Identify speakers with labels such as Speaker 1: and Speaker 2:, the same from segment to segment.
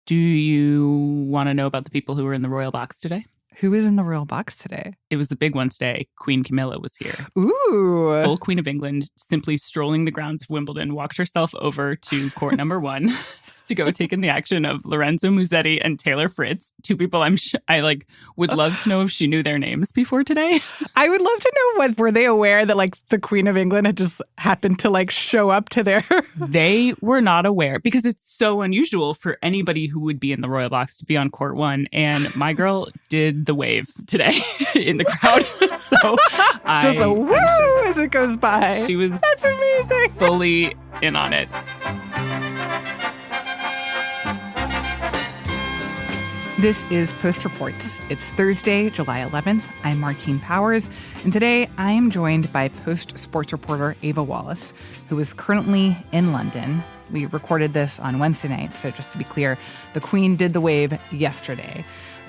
Speaker 1: Do you want to know about the people who were in the royal box today?
Speaker 2: Who is in the royal box today?
Speaker 1: It was a big one today. Queen Camilla was here.
Speaker 2: Ooh.
Speaker 1: Full Queen of England, simply strolling the grounds of Wimbledon, walked herself over to court number one to go take in the action of Lorenzo Musetti and Taylor Fritz, two people I would love to know if she knew their names before today.
Speaker 2: I would love to know, were they aware that the Queen of England had just happened to show up to their...
Speaker 1: They were not aware because it's so unusual for anybody who would be in the royal box to be on court one. And my girl did the wave today in the crowd. So
Speaker 2: just a woo as it goes by.
Speaker 1: She was
Speaker 2: That's amazing.
Speaker 1: Fully in on it.
Speaker 2: This is Post Reports. It's Thursday, July 11th. I'm Martine Powers, and today I am joined by Post sports reporter Ava Wallace, who is currently in London. We recorded this on Wednesday night, so just to be clear, the Queen did the wave yesterday.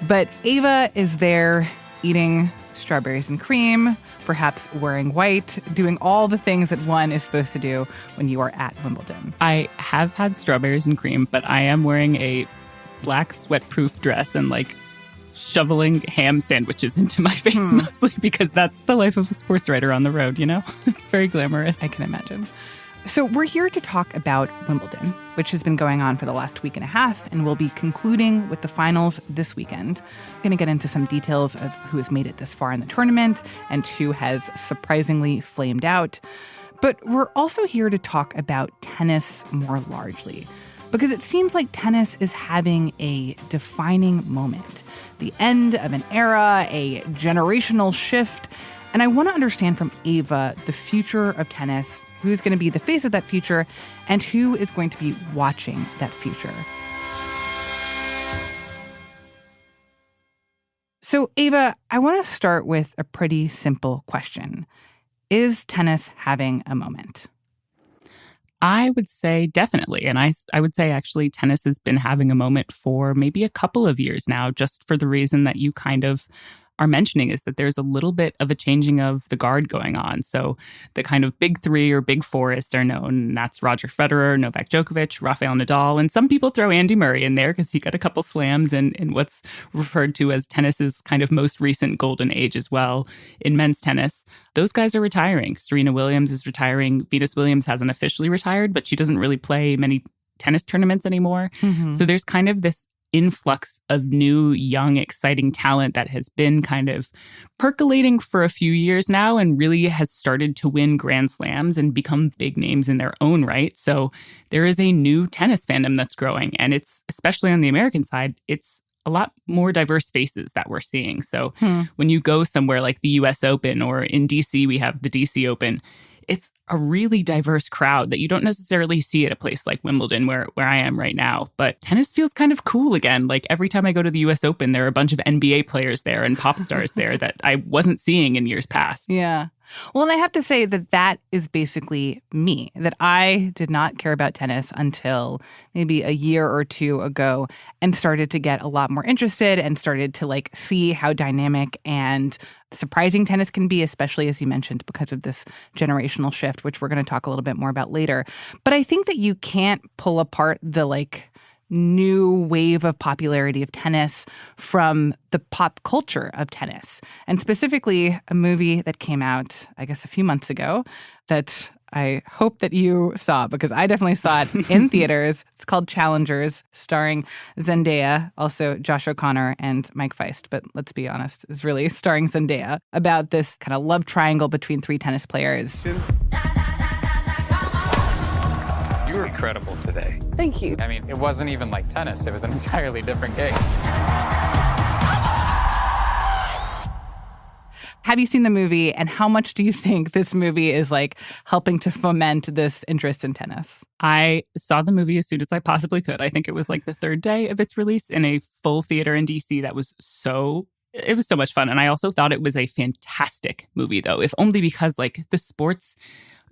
Speaker 2: But Ava is there eating strawberries and cream, perhaps wearing white, doing all the things that one is supposed to do when you are at Wimbledon.
Speaker 1: I have had strawberries and cream, but I am wearing a black sweat-proof dress and shoveling ham sandwiches into my face mostly because that's the life of a sports writer on the road, you know? It's very glamorous.
Speaker 2: I can imagine. So we're here to talk about Wimbledon, which has been going on for the last week and a half and will be concluding with the finals this weekend. I'm going to get into some details of who has made it this far in the tournament and who has surprisingly flamed out. But we're also here to talk about tennis more largely, because it seems like tennis is having a defining moment, the end of an era, a generational shift. And I want to understand from Ava the future of tennis, who's going to be the face of that future, and who is going to be watching that future. So, Ava, I want to start with a pretty simple question. Is tennis having a moment?
Speaker 1: I would say definitely. And I would say actually tennis has been having a moment for maybe a couple of years now, just for the reason that you kind of are mentioning is that there's a little bit of a changing of the guard going on. So the kind of big three or big four as they're known, and that's Roger Federer, Novak Djokovic, Rafael Nadal, and some people throw Andy Murray in there because he got a couple slams in what's referred to as tennis's kind of most recent golden age as well in men's tennis. Those guys are retiring. Serena Williams is retiring. Venus Williams hasn't officially retired, but she doesn't really play many tennis tournaments anymore. Mm-hmm. So there's kind of this influx of new, young, exciting talent that has been kind of percolating for a few years now and really has started to win Grand Slams and become big names in their own right. So there is a new tennis fandom that's growing. And it's, especially on the American side, it's a lot more diverse faces that we're seeing. So when you go somewhere like the US Open or in DC, we have the DC Open, it's a really diverse crowd that you don't necessarily see at a place like Wimbledon where I am right now. But tennis feels kind of cool again. Like every time I go to the US Open, there are a bunch of NBA players there and pop stars there that I wasn't seeing in years past.
Speaker 2: Yeah. Well, and I have to say that is basically me, that I did not care about tennis until maybe a year or two ago and started to get a lot more interested and started to see how dynamic and surprising tennis can be, especially as you mentioned, because of this generational shift, which we're going to talk a little bit more about later. But I think that you can't pull apart the new wave of popularity of tennis from the pop culture of tennis. And specifically a movie that came out, I guess, a few months ago that I hope that you saw, because I definitely saw it in theaters. It's called Challengers, starring Zendaya, also Josh O'Connor and Mike Feist. But let's be honest, it's really starring Zendaya, about this kind of love triangle between three tennis players.
Speaker 3: You were incredible today.
Speaker 4: Thank you.
Speaker 3: I mean, it wasn't even like tennis. It was an entirely different game.
Speaker 2: Have you seen the movie, and how much do you think this movie is helping to foment this interest in tennis?
Speaker 1: I saw the movie as soon as I possibly could. I think it was the third day of its release in a full theater in DC. It was so much fun. And I also thought it was a fantastic movie, though, if only because the sports,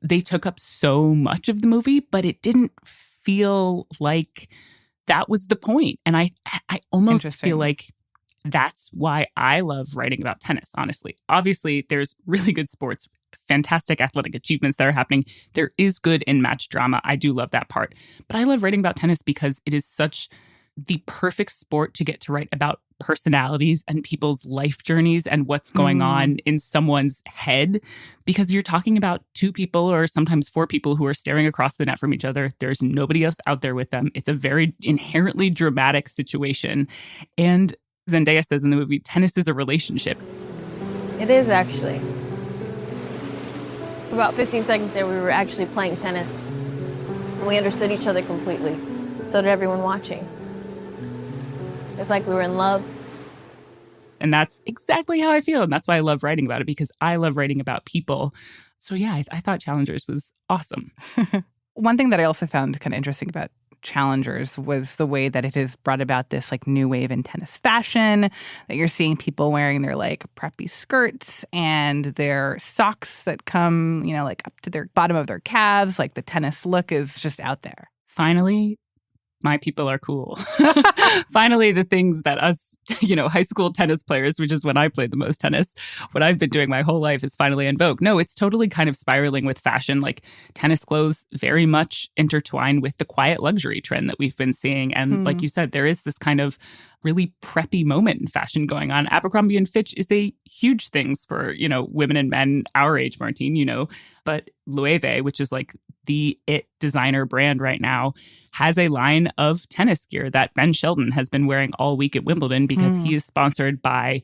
Speaker 1: they took up so much of the movie, but it didn't feel like that was the point. And I almost feel like that's why I love writing about tennis, honestly. Obviously, there's really good sports, fantastic athletic achievements that are happening. There is good in-match drama. I do love that part. But I love writing about tennis because it is such the perfect sport to get to write about personalities and people's life journeys and what's going on in someone's head, because you're talking about two people or sometimes four people who are staring across the net from each other. There's nobody else out there with them. It's a very inherently dramatic situation. And Zendaya says in the movie, tennis is a relationship.
Speaker 4: It is actually. For about 15 seconds there, we were actually playing tennis. And we understood each other completely. So did everyone watching. It was like we were in love.
Speaker 1: And that's exactly how I feel. And that's why I love writing about it, because I love writing about people. So yeah, I thought Challengers was awesome.
Speaker 2: One thing that I also found kind of interesting about Challengers was the way that it has brought about this like new wave in tennis fashion, that you're seeing people wearing their like preppy skirts and their socks that come, you know, like up to their bottom of their calves. Like the tennis look is just out there.
Speaker 1: Finally, my people are cool. Finally, the things that us, high school tennis players, which is when I played the most tennis, what I've been doing my whole life, is finally in vogue. No, it's totally kind of spiraling with fashion. Like tennis clothes very much intertwine with the quiet luxury trend that we've been seeing. And like you said, there is this kind of really preppy moment in fashion going on. Abercrombie and Fitch is a huge thing for, women and men our age, Martine, but Loewe, which is like the it designer brand right now, has a line of tennis gear that Ben Sheldon has been wearing all week at Wimbledon because he is sponsored by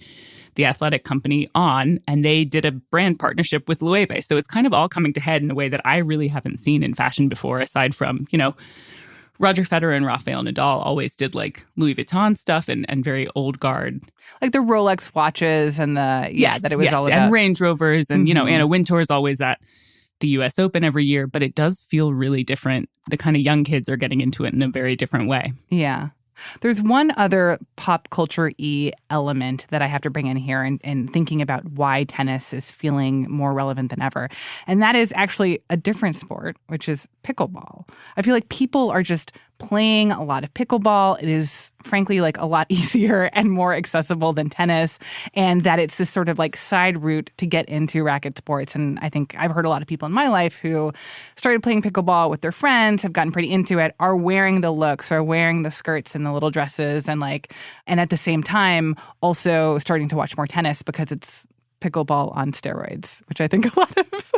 Speaker 1: the athletic company On, and they did a brand partnership with Loewe. So it's kind of all coming to head in a way that I really haven't seen in fashion before, aside from, Roger Federer and Rafael Nadal always did like Louis Vuitton stuff and very old guard.
Speaker 2: Like the Rolex watches and that it was all about.
Speaker 1: And Range Rovers and, Anna Wintour is always at the US Open every year, but it does feel really different. The kind of young kids are getting into it in a very different way.
Speaker 2: Yeah. There's one other pop culture-y element that I have to bring in here in thinking about why tennis is feeling more relevant than ever. And that is actually a different sport, which is pickleball. I feel like people are just playing a lot of pickleball. It is, frankly, like a lot easier and more accessible than tennis, and that it's this sort of like side route to get into racket sports. And I think I've heard a lot of people in my life who started playing pickleball with their friends, have gotten pretty into it, are wearing the looks, are wearing the skirts and the little dresses, and at the same time also starting to watch more tennis because it's pickleball on steroids, which I think a lot of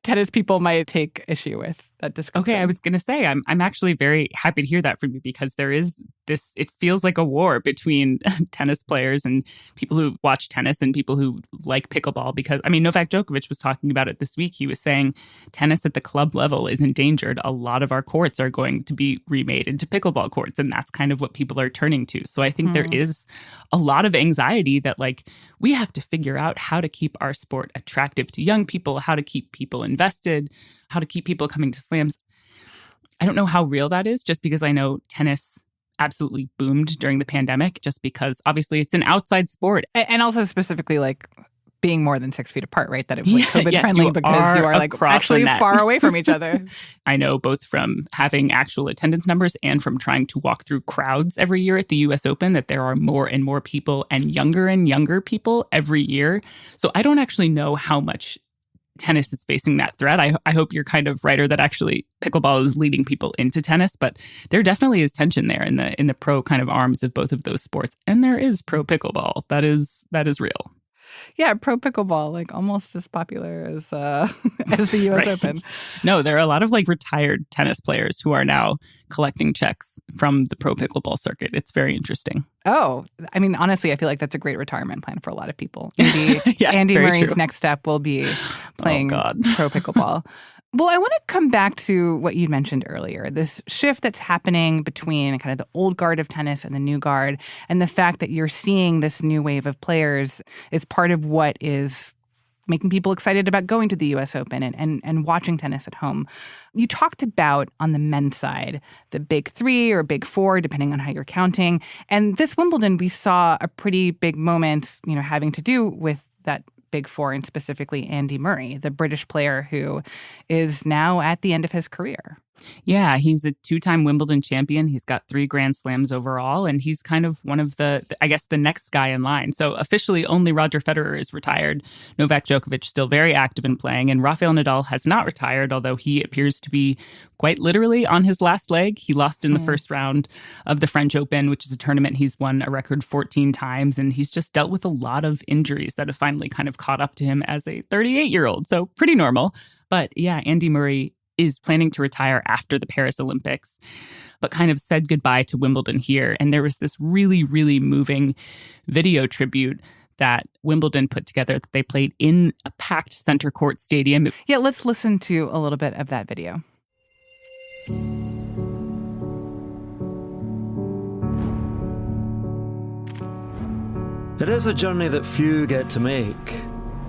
Speaker 2: tennis people might take issue with that description.
Speaker 1: Okay, I was going to say, I'm actually very happy to hear that from you, because there is this, it feels like a war between tennis players and people who watch tennis and people who like pickleball. Because, Novak Djokovic was talking about it this week. He was saying tennis at the club level is endangered. A lot of our courts are going to be remade into pickleball courts, and that's kind of what people are turning to. So I think there is a lot of anxiety that we have to figure out how to keep our sport attractive to young people, how to keep people invested, how to keep people coming to slams. I don't know how real that is, just because I know tennis absolutely boomed during the pandemic, just because obviously it's an outside sport.
Speaker 2: And also specifically being more than 6 feet apart, right? That it was COVID friendly because you are actually far away from each other.
Speaker 1: I know both from having actual attendance numbers and from trying to walk through crowds every year at the US Open that there are more and more people and younger people every year. So I don't actually know how much tennis is facing that threat. I hope you're kind of right, or that actually pickleball is leading people into tennis, but there definitely is tension there in the pro kind of arms of both of those sports. And there is pro pickleball. That is real.
Speaker 2: Yeah, pro pickleball, almost as popular as as the US Open.
Speaker 1: No, there are a lot of retired tennis players who are now collecting checks from the pro pickleball circuit. It's very interesting.
Speaker 2: Oh, honestly, I feel like that's a great retirement plan for a lot of people. Maybe yes, Andy Murray's next step will be playing pro pickleball. Well, I want to come back to what you mentioned earlier, this shift that's happening between kind of the old guard of tennis and the new guard, and the fact that you're seeing this new wave of players is part of what is making people excited about going to the US Open and watching tennis at home. You talked about, on the men's side, the big three or big four, depending on how you're counting. And this Wimbledon, we saw a pretty big moment, having to do with that big four, and specifically Andy Murray, the British player who is now at the end of his career.
Speaker 1: Yeah, he's a two-time Wimbledon champion. He's got 3 Grand Slams overall, and he's kind of one of I guess, the next guy in line. So officially, only Roger Federer is retired. Novak Djokovic still very active in playing, and Rafael Nadal has not retired, although he appears to be quite literally on his last leg. He lost in the first round of the French Open, which is a tournament he's won a record 14 times, and he's just dealt with a lot of injuries that have finally kind of caught up to him as a 38-year-old, so pretty normal. But yeah, Andy Murray is planning to retire after the Paris Olympics, but kind of said goodbye to Wimbledon here. And there was this really, really moving video tribute that Wimbledon put together that they played in a packed center court stadium.
Speaker 2: Yeah, let's listen to a little bit of that video.
Speaker 5: It is a journey that few get to make.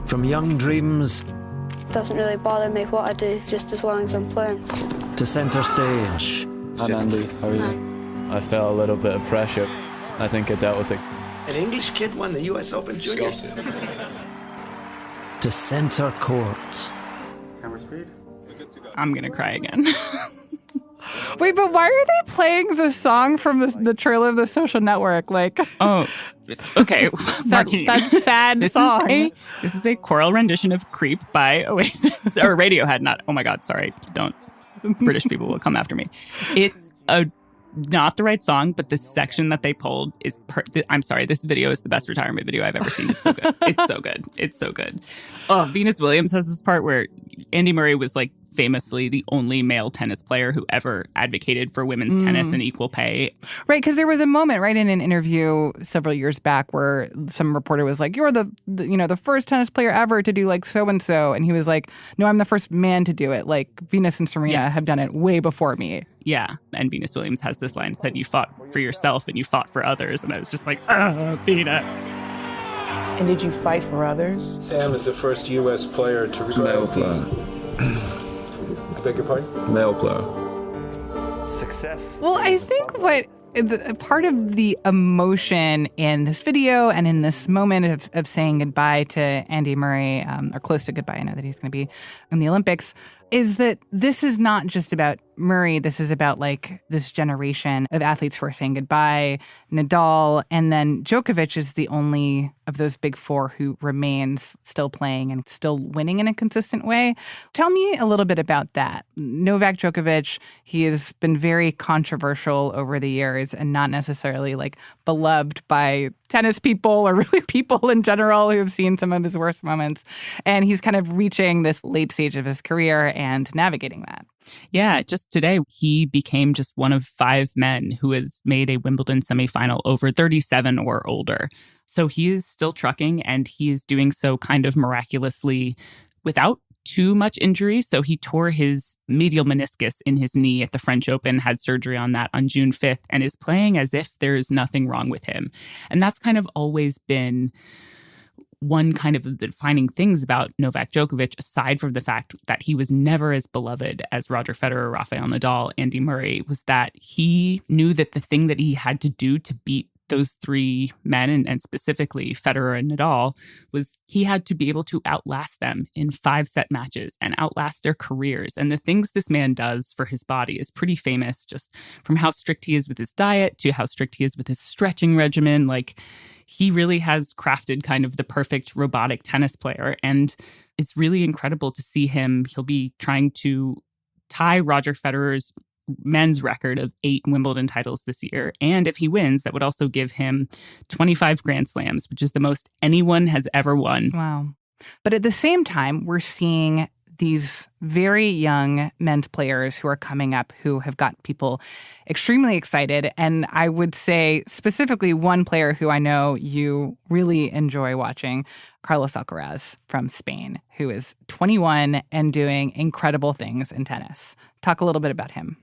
Speaker 5: From young dreams
Speaker 6: Doesn't really bother me what I do, just as long as I'm playing.
Speaker 5: to centre stage,
Speaker 7: I'm Andy. How are you? I felt a little bit of pressure. I think I dealt with it.
Speaker 8: An English kid won the US Open Junior.
Speaker 5: to centre court.
Speaker 1: I'm going to cry again.
Speaker 2: Wait, but why are they playing the song from the trailer of The Social Network? Like,
Speaker 1: Oh, okay. Martini.
Speaker 2: that sad song.
Speaker 1: This is a choral rendition of Creep by Oasis, or Radiohead, not, oh my God, sorry. Don't, British people will come after me. It's not the right song, but the section that they pulled is, I'm sorry, this video is the best retirement video I've ever seen. It's so good. It's so good. It's so good. Oh, Venus Williams has this part where Andy Murray was like famously the only male tennis player who ever advocated for women's tennis and equal pay.
Speaker 2: Right, because there was a moment right in an interview several years back where some reporter was like, "You're the first tennis player ever to do like so and so," and he was like, "No, I'm the first man to do it. Like Venus and Serena have done it way before me."
Speaker 1: Yeah, and Venus Williams has this line that said, "You fought for yourself and you fought for others," and I was just like, "Oh, Venus."
Speaker 9: And did you fight for others?
Speaker 10: Sam is the first U.S. player to
Speaker 11: Male player.
Speaker 10: I beg your pardon?
Speaker 11: Male player.
Speaker 3: Success.
Speaker 2: Well, I think what part of the emotion in this video and in this moment of saying goodbye to Andy Murray, or close to goodbye, I know that he's going to be in the Olympics, is that this is not just about Murray. This is about like this generation of athletes who are saying goodbye. Nadal, and then Djokovic is the only of those big four who remains still playing and still winning in a consistent way. Tell me a little bit about that. Novak Djokovic, he has been very controversial over the years and not necessarily like beloved by tennis people or really people in general who have seen some of his worst moments. And he's kind of reaching this late stage of his career and navigating that.
Speaker 1: Yeah, just today, he became just one of 5 men who has made a Wimbledon semifinal over 37 or older. So he is still trucking, and he is doing so kind of miraculously without too much injury. So he tore his medial meniscus in his knee at the French Open, had surgery on that on June 5th, and is playing as if there's nothing wrong with him. And that's kind of always been one kind of the defining things about Novak Djokovic, aside from the fact that he was never as beloved as Roger Federer, Rafael Nadal, Andy Murray, was that he knew that the thing that he had to do to beat those 3 men, and specifically Federer and Nadal, was he had to be able to outlast them in 5-set matches and outlast their careers. And the things this man does for his body is pretty famous, just from how strict he is with his diet to how strict he is with his stretching regimen. Like, he really has crafted kind of the perfect robotic tennis player. And it's really incredible to see him. He'll be trying to tie Roger Federer's men's record of 8 Wimbledon titles this year. And if he wins, that would also give him 25 Grand Slams, which is the most anyone has ever won.
Speaker 2: Wow. But at the same time, we're seeing these very young men's players who are coming up who have got people extremely excited. And I would say specifically one player who I know you really enjoy watching, Carlos Alcaraz from Spain, who is 21 and doing incredible things in tennis. Talk a little bit about him.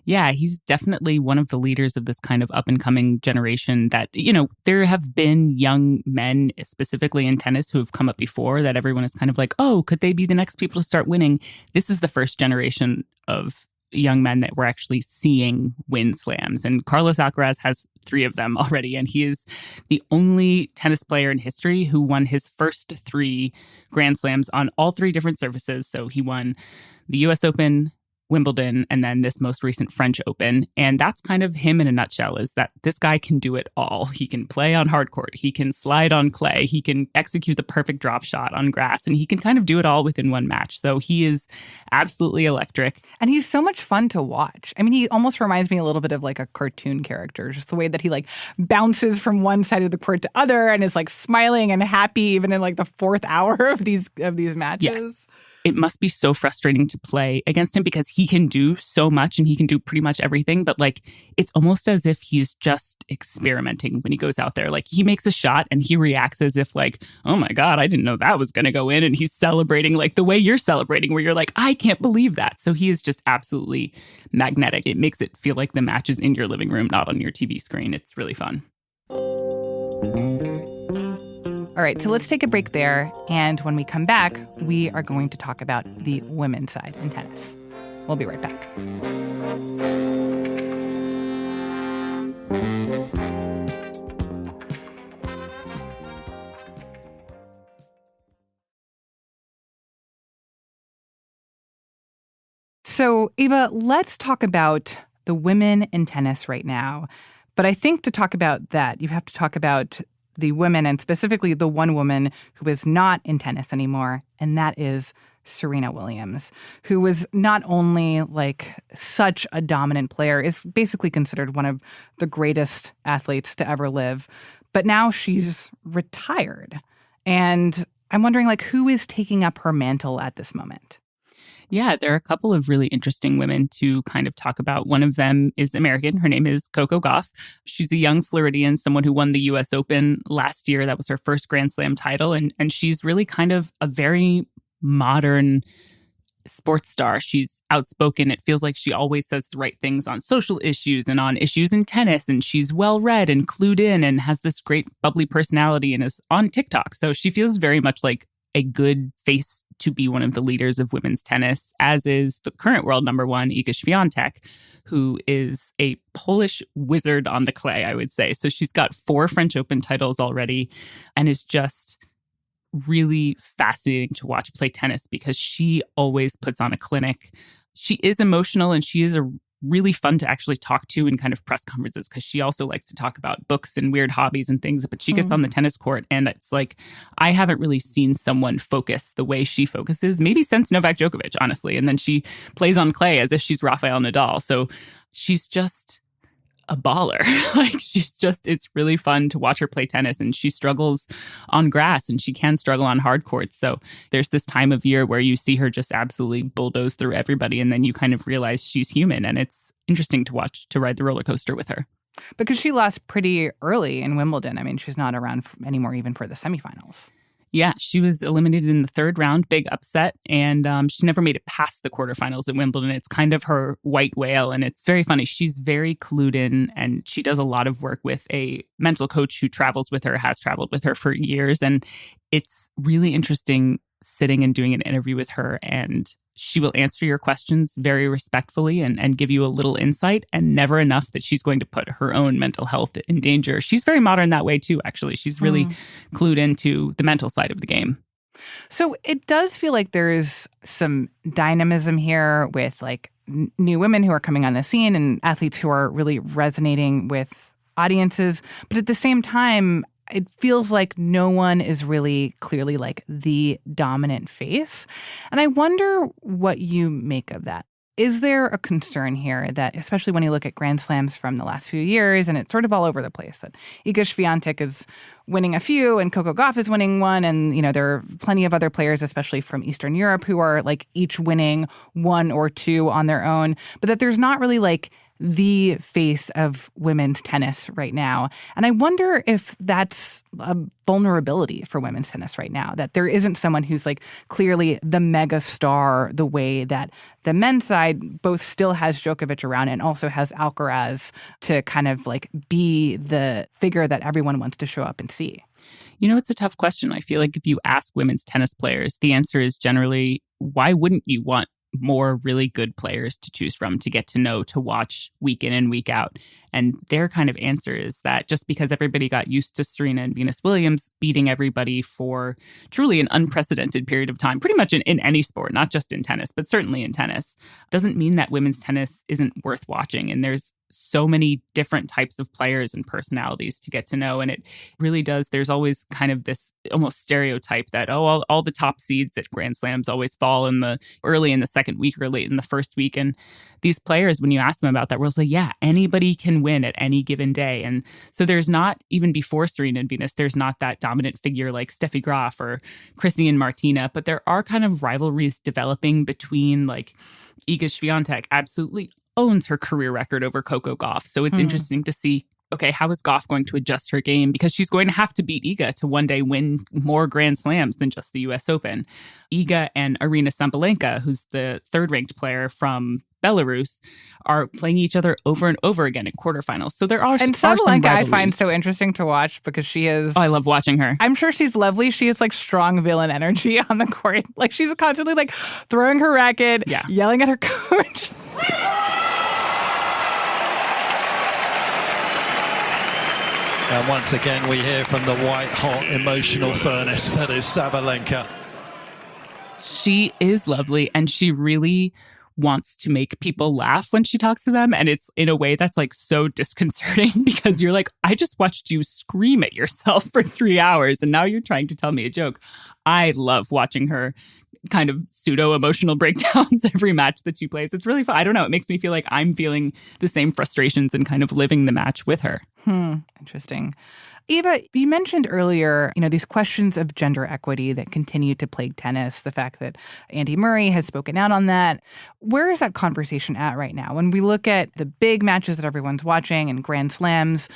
Speaker 1: Yeah, he's definitely one of the leaders of this kind of up-and-coming generation that, you know, there have been young men, specifically in tennis, who have come up before that everyone is kind of like, oh, could they be the next people to start winning? This is the first generation of young men that we're actually seeing win slams. And Carlos Alcaraz has 3 of them already. And he is the only tennis player in history who won his first 3 Grand Slams on all 3 different surfaces. So he won the US Open, Wimbledon, and then this most recent French Open. And that's kind of him in a nutshell, is that this guy can do it all. He can play on hard court. He can slide on clay. He can execute the perfect drop shot on grass. And he can kind of do it all within one match. So he is absolutely electric.
Speaker 2: And he's so much fun to watch. I mean, he almost reminds me a little bit of like a cartoon character, just the way that he like bounces from one side of the court to other and is like smiling and happy even in like the fourth hour of these matches.
Speaker 1: Yes. It must be so frustrating to play against him because he can do so much and he can do pretty much everything. But like, it's almost as if he's just experimenting when he goes out there. Like, he makes a shot and he reacts as if like, oh my God, I didn't know that was going to go in. And he's celebrating like the way you're celebrating, where you're like, I can't believe that. So he is just absolutely magnetic. It makes it feel like the match is in your living room, not on your TV screen. It's really fun.
Speaker 2: All right, so let's take a break there. And when we come back, we are going to talk about the women's side in tennis. We'll be right back. So, Ava, let's talk about the women in tennis right now. But I think to talk about that, you have to talk about the women, and specifically the one woman who is not in tennis anymore, and that is Serena Williams, who was not only like such a dominant player, is basically considered one of the greatest athletes to ever live, but now she's retired. And I'm wondering, like, who is taking up her mantle at this moment?
Speaker 1: Yeah, there are a couple of really interesting women to kind of talk about. One of them is American. Her name is Coco Gauff. She's a young Floridian, someone who won the U.S. Open last year. That was her first Grand Slam title. And she's really kind of a very modern sports star. She's outspoken. It feels like she always says the right things on social issues and on issues in tennis. And she's well-read and clued in and has this great bubbly personality and is on TikTok. So she feels very much like a good face to be one of the leaders of women's tennis, as is the current world number one, Iga Świątek, who is a Polish wizard on the clay, I would say. So she's got 4 French Open titles already and is just really fascinating to watch play tennis because she always puts on a clinic. She is emotional and she is really fun to actually talk to in kind of press conferences because she also likes to talk about books and weird hobbies and things, but she gets on the tennis court and it's like, I haven't really seen someone focus the way she focuses, maybe since Novak Djokovic, honestly. And then she plays on clay as if she's Rafael Nadal. So she's just a baller. It's really fun to watch her play tennis, and she struggles on grass and she can struggle on hard courts. So there's this time of year where you see her just absolutely bulldoze through everybody, and then you kind of realize she's human, and it's interesting to watch, to ride the roller coaster with her.
Speaker 2: Because she lost pretty early in Wimbledon. I mean, she's not around anymore even for the semifinals.
Speaker 1: Yeah, she was eliminated in the 3rd round, big upset, and she never made it past the quarterfinals at Wimbledon. It's kind of her white whale, and it's very funny. She's very clued in, and she does a lot of work with a mental coach who travels with her, has traveled with her for years, and it's really interesting sitting and doing an interview with her, and she will answer your questions very respectfully and give you a little insight, and never enough that she's going to put her own mental health in danger. She's very modern that way too, actually. She's really clued into the mental side of the game.
Speaker 2: So it does feel like there's some dynamism here with like new women who are coming on the scene and athletes who are really resonating with audiences. But at the same time, it feels like no one is really clearly like the dominant face. And I wonder what you make of that. Is there a concern here that, especially when you look at Grand Slams from the last few years, and it's sort of all over the place, that Iga Świątek is winning a few and Coco Gauff is winning one, and you know there are plenty of other players, especially from Eastern Europe, who are like each winning 1 or 2 on their own, but that there's not really like the face of women's tennis right now. And I wonder if that's a vulnerability for women's tennis right now, that there isn't someone who's like clearly the mega star the way that the men's side both still has Djokovic around and also has Alcaraz to kind of like be the figure that everyone wants to show up and see.
Speaker 1: You know, it's a tough question. I feel like if you ask women's tennis players, the answer is generally, why wouldn't you want more really good players to choose from, to get to know, to watch week in and week out? And their kind of answer is that just because everybody got used to Serena and Venus Williams beating everybody for truly an unprecedented period of time, pretty much in any sport, not just in tennis, but certainly in tennis, doesn't mean that women's tennis isn't worth watching. And there's so many different types of players and personalities to get to know. And it really does. There's always kind of this almost stereotype that, all the top seeds at Grand Slams always fall early in the second week or late in the first week. And these players, when you ask them about that, will say, yeah, anybody can win at any given day. And so there's not, even before Serena and Venus, there's not that dominant figure like Steffi Graf or Chrissy and Martina, but there are kind of rivalries developing between like Iga Swiatek absolutely owns her career record over Coco Gauff. So it's interesting to see, okay, how is Gauff going to adjust her game? Because she's going to have to beat Iga to one day win more Grand Slams than just the US Open. Iga and Arina Sabalenka, who's the third-ranked player from Belarus, are playing each other over and over again in quarterfinals. So there are
Speaker 2: And Sabalenka I find so interesting to watch because she is...
Speaker 1: Oh, I love watching her.
Speaker 2: I'm sure she's lovely. She has like strong villain energy on the court. Like she's constantly like throwing her racket, yelling at her coach.
Speaker 11: And once again, we hear from the white-hot emotional furnace that is Sabalenka.
Speaker 1: She is lovely, and she really wants to make people laugh when she talks to them. And it's in a way that's like so disconcerting because you're like, I just watched you scream at yourself for 3 hours, and now you're trying to tell me a joke. I love watching her kind of pseudo-emotional breakdowns every match that she plays. It's really fun. I don't know. It makes me feel like I'm feeling the same frustrations and kind of living the match with her.
Speaker 2: Interesting. Ava, you mentioned earlier, these questions of gender equity that continue to plague tennis, the fact that Andy Murray has spoken out on that. Where is that conversation at right now? When we look at the big matches that everyone's watching and Grand Slams,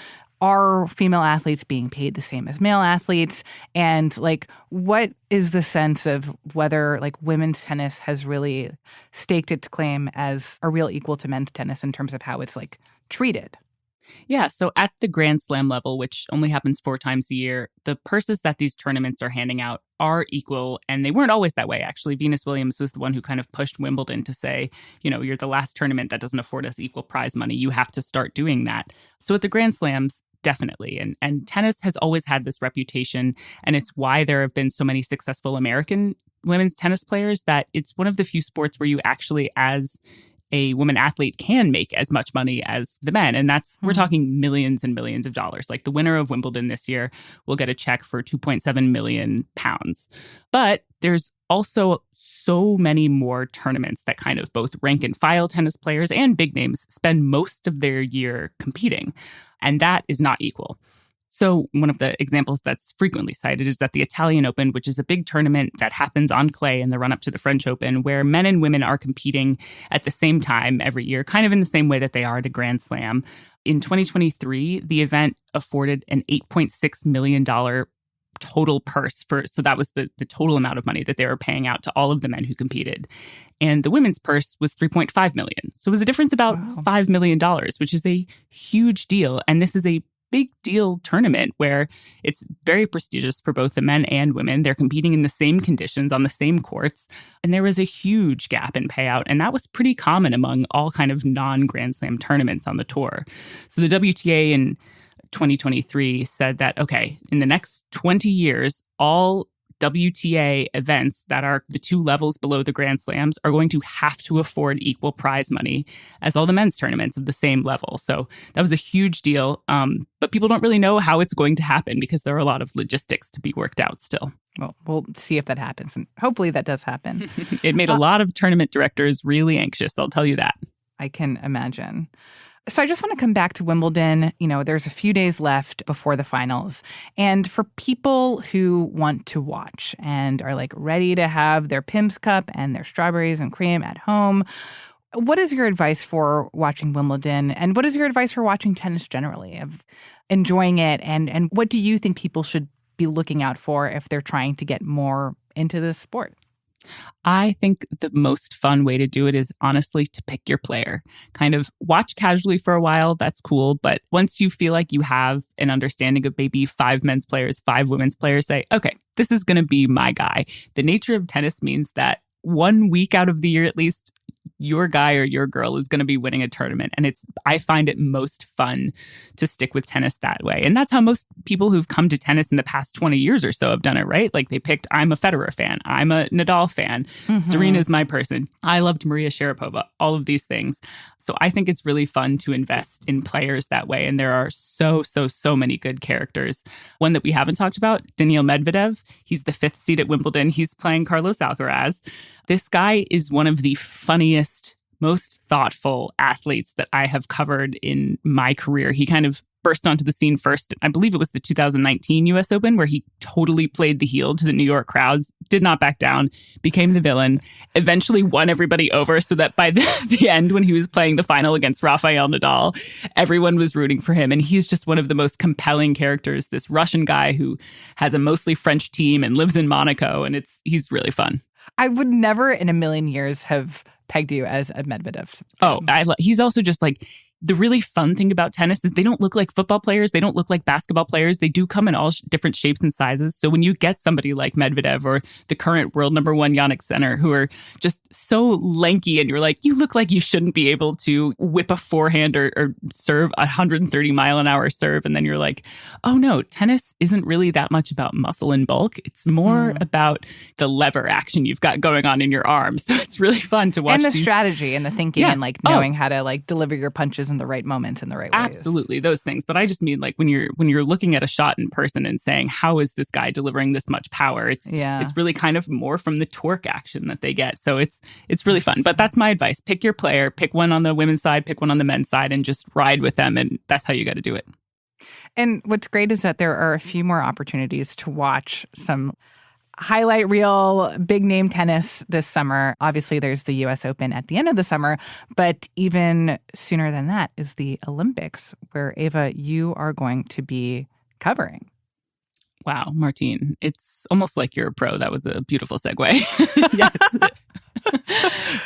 Speaker 2: are female athletes being paid the same as male athletes? And like, what is the sense of whether like women's tennis has really staked its claim as a real equal to men's tennis in terms of how it's like treated?
Speaker 1: Yeah, so at the Grand Slam level, which only happens 4 times a year, the purses that these tournaments are handing out are equal, and they weren't always that way, actually. Venus Williams was the one who kind of pushed Wimbledon to say, you're the last tournament that doesn't afford us equal prize money. You have to start doing that. So at the Grand Slams, definitely. And tennis has always had this reputation, and it's why there have been so many successful American women's tennis players, that it's one of the few sports where you actually, as a woman athlete, can make as much money as the men. And that's, we're talking millions and millions of dollars. Like the winner of Wimbledon this year will get a check for 2.7 million pounds. But there's also so many more tournaments that kind of both rank and file tennis players and big names spend most of their year competing. And that is not equal. So one of the examples that's frequently cited is that the Italian Open, which is a big tournament that happens on clay in the run-up to the French Open, where men and women are competing at the same time every year, kind of in the same way that they are at a Grand Slam. In 2023, the event afforded an $8.6 million total purse so that was the total amount of money that they were paying out to all of the men who competed. And the women's purse was $3.5 million. So it was a difference about $5 million, which is a huge deal. And this is a big deal tournament where it's very prestigious for both the men and women. They're competing in the same conditions on the same courts. And there was a huge gap in payout. And that was pretty common among all kind of non-Grand Slam tournaments on the tour. So the WTA in 2023 said that, okay, in the next 20 years, all WTA events that are the 2 levels below the Grand Slams are going to have to afford equal prize money as all the men's tournaments of the same level. So that was a huge deal. But people don't really know how it's going to happen because there are a lot of logistics to be worked out still.
Speaker 2: Well, we'll see if that happens. And hopefully that does happen.
Speaker 1: It made a lot of tournament directors really anxious, I'll tell you that.
Speaker 2: I can imagine. So I just want to come back to Wimbledon. There's a few days left before the finals. And for people who want to watch and are like ready to have their Pimm's cup and their strawberries and cream at home, what is your advice for watching Wimbledon? And what is your advice for watching tennis generally, of enjoying it? And what do you think people should be looking out for if they're trying to get more into this sport?
Speaker 1: I think the most fun way to do it is honestly to pick your player. Kind of watch casually for a while. That's cool. But once you feel like you have an understanding of maybe 5 men's players, 5 women's players, say, okay, this is going to be my guy. The nature of tennis means that 1 week out of the year, at least, your guy or your girl is going to be winning a tournament. And I find it most fun to stick with tennis that way. And that's how most people who've come to tennis in the past 20 years or so have done it, right? Like they picked, I'm a Federer fan. I'm a Nadal fan. Serena's my person. I loved Maria Sharapova, all of these things. So I think it's really fun to invest in players that way. And there are so many good characters. One that we haven't talked about, Daniil Medvedev. He's the 5th seed at Wimbledon. He's playing Carlos Alcaraz. This guy is one of the funniest, most thoughtful athletes that I have covered in my career. He kind of burst onto the scene first. I believe it was the 2019 US Open where he totally played the heel to the New York crowds, did not back down, became the villain, eventually won everybody over so that by the end, when he was playing the final against Rafael Nadal, everyone was rooting for him. And he's just one of the most compelling characters, this Russian guy who has a mostly French team and lives in Monaco. And he's really fun.
Speaker 2: I would never in a million years have pegged you as a Medvedev fan.
Speaker 1: Oh, he's also just like, the really fun thing about tennis is they don't look like football players. They don't look like basketball players. They do come in all different shapes and sizes. So when you get somebody like Medvedev or the current world number 1 Jannik Sinner, who are just so lanky and you're like, you look like you shouldn't be able to whip a forehand or serve a 130-mile-an-hour serve. And then you're like, oh no, tennis isn't really that much about muscle and bulk. It's more about the lever action you've got going on in your arm. So it's really fun to watch.
Speaker 2: And the strategy and the thinking and like knowing how to like deliver your punches in the right moments in the right ways.
Speaker 1: Absolutely, those things. But I just mean like when you're looking at a shot in person and saying, how is this guy delivering this much power? It's really kind of more from the torque action that they get. So it's really fun. But that's my advice. Pick your player, pick one on the women's side, pick one on the men's side, and just ride with them. And that's how you got to do it.
Speaker 2: And what's great is that there are a few more opportunities to watch some highlight reel, big name tennis this summer. Obviously, there's the US Open at the end of the summer, but even sooner than that is the Olympics, where, Ava, you are going to be covering.
Speaker 1: Wow, Martine, it's almost like you're a pro. That was a beautiful segue. Yes.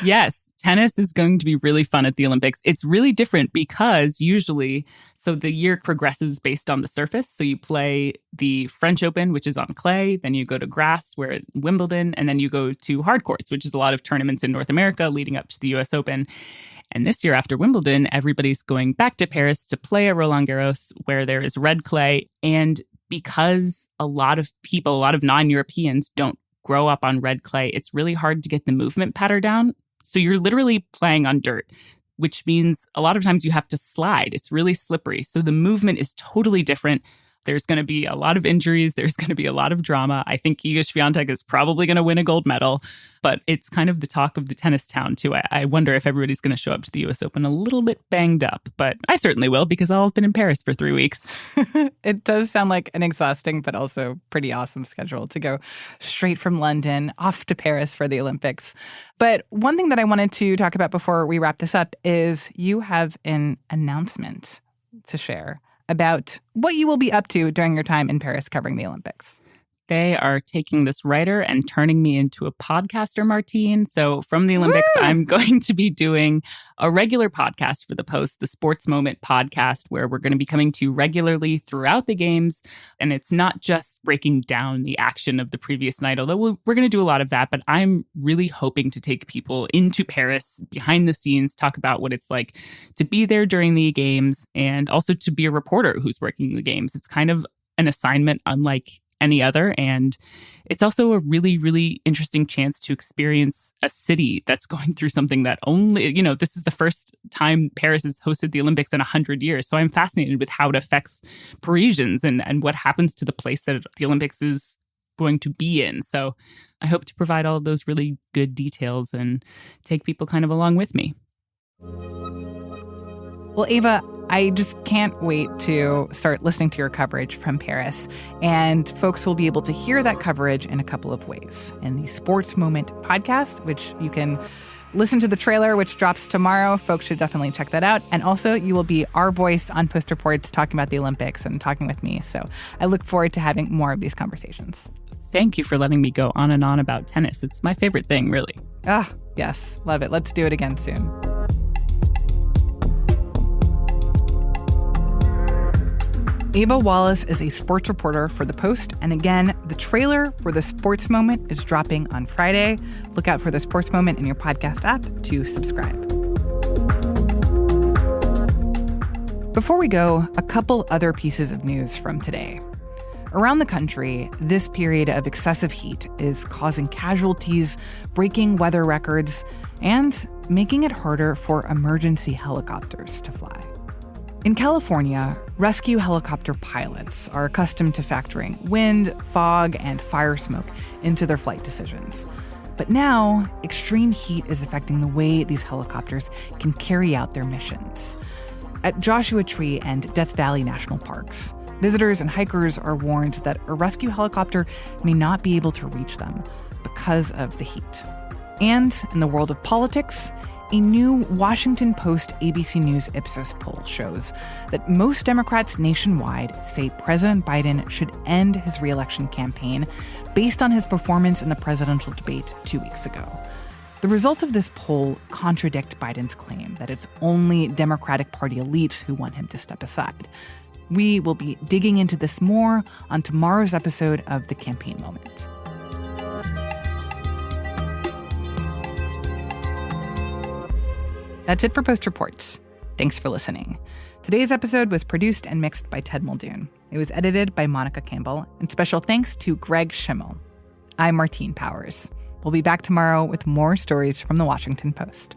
Speaker 1: Yes, tennis is going to be really fun at the Olympics. It's really different because usually, so the year progresses based on the surface. So you play the French Open, which is on clay. Then you go to grass, where at Wimbledon. And then you go to hard courts, which is a lot of tournaments in North America leading up to the US Open. And this year after Wimbledon, everybody's going back to Paris to play at Roland Garros, where there is red clay. And because a lot of people, a lot of non-Europeans don't grow up on red clay, it's really hard to get the movement pattern down. So you're literally playing on dirt, which means a lot of times you have to slide. It's really slippery. So the movement is totally different. There's going to be a lot of injuries. There's going to be a lot of drama. I think Iga Swiatek is probably going to win a gold medal, but it's kind of the talk of the tennis town too. I wonder if everybody's going to show up to the US Open a little bit banged up, but I certainly will because I'll have been in Paris for 3 weeks.
Speaker 2: It does sound like an exhausting, but also pretty awesome schedule to go straight from London off to Paris for the Olympics. But one thing that I wanted to talk about before we wrap this up is you have an announcement to share about what you will be up to during your time in Paris covering the Olympics.
Speaker 1: They are taking this writer and turning me into a podcaster, Martine. So from the Olympics, I'm going to be doing a regular podcast for the Post, the Sports Moment podcast, where we're going to be coming to you regularly throughout the games. And it's not just breaking down the action of the previous night, although we're going to do a lot of that. But I'm really hoping to take people into Paris, behind the scenes, talk about what it's like to be there during the games and also to be a reporter who's working the games. It's kind of an assignment unlike any other. And it's also a really, really interesting chance to experience a city that's going through something that only, this is the first time Paris has hosted the Olympics in 100 years. So I'm fascinated with how it affects Parisians and what happens to the place that the Olympics is going to be in. So I hope to provide all of those really good details and take people kind of along with me.
Speaker 2: Well, Ava, I just can't wait to start listening to your coverage from Paris. And folks will be able to hear that coverage in a couple of ways. In the Sports Moment podcast, which you can listen to the trailer, which drops tomorrow. Folks should definitely check that out. And also, you will be our voice on Post Reports talking about the Olympics and talking with me. So I look forward to having more of these conversations.
Speaker 1: Thank you for letting me go on and on about tennis. It's my favorite thing, really.
Speaker 2: Ah, yes. Love it. Let's do it again soon. Ava Wallace is a sports reporter for The Post. And again, the trailer for The Sports Moment is dropping on Friday. Look out for The Sports Moment in your podcast app to subscribe. Before we go, a couple other pieces of news from today. Around the country, this period of excessive heat is causing casualties, breaking weather records, and making it harder for emergency helicopters to fly. In California, rescue helicopter pilots are accustomed to factoring wind, fog, and fire smoke into their flight decisions. But now, extreme heat is affecting the way these helicopters can carry out their missions. At Joshua Tree and Death Valley National Parks, visitors and hikers are warned that a rescue helicopter may not be able to reach them because of the heat. And in the world of politics, a new Washington Post ABC News Ipsos poll shows that most Democrats nationwide say President Biden should end his re-election campaign based on his performance in the presidential debate 2 weeks ago. The results of this poll contradict Biden's claim that it's only Democratic Party elites who want him to step aside. We will be digging into this more on tomorrow's episode of The Campaign Moment. That's it for Post Reports. Thanks for listening. Today's episode was produced and mixed by Ted Muldoon. It was edited by Monica Campbell, and special thanks to Greg Schimmel. I'm Martine Powers. We'll be back tomorrow with more stories from the Washington Post.